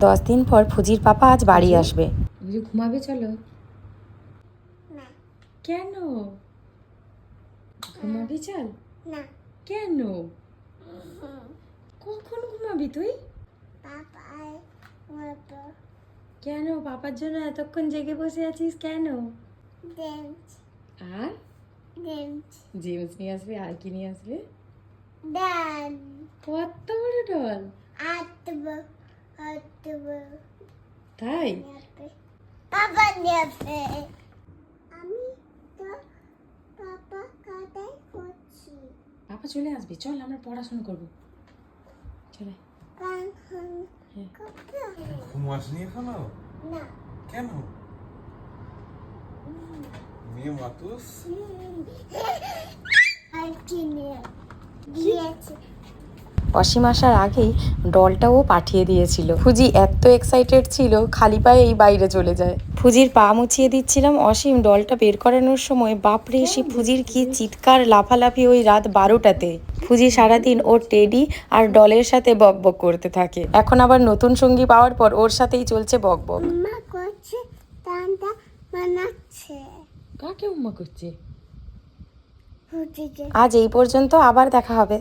10 দিন পর ফুজির পাপা আজ বাড়ি আসবে। বুঝি ঘুমাবে? চলো। না কেন ঘুমাবি? চল। না কেন? কখন ঘুমাবি তুই? পাপাই মতো কেন পাপার জন্য এতক্ষণ জেগে বসে আছিস কেন? ডেন্স আর ডেন্স জেমস নিয়ে আসবে। আর কি নিয়ে আসবে? ডান কত বড় ডল! আটব তাই? পাপা নেবে। আমি তো পাপা কাটাই করছি। পাপা চলে আসবে, চল আমরা পড়াশোনা করবো। চলে। কান হ্যাঁ। ঘুমাসনি এখনো? না কেন? মেয়ে মাতুস আর কিনে দিয়েছে। অসীম আসার আগেই ডলটাও পাঠিয়ে দিয়েছিল। ফুজি এত এক্সাইটেড ছিল, খালি পায়ে এই বাইরে চলে যায়। ফুজির পা মুছিয়ে দিচ্ছিলাম, অসীম ডলটা বের করানোর সময় বাপরে এসে ফুজির কি চিৎকার লাফালাফি ওই রাত 12টাতে। ফুজি সারাদিন ওর টেডি আর ডলের সাথে বক বক করতে থাকে। এখন আবার নতুন সঙ্গী পাওয়ার পর ওর সাথেই চলছে বক বক। মা করছে টানটা বানাচ্ছে। কাকে উম্মা করছে? হচ্ছে আজ এই পর্যন্ত, আবার দেখা হবে।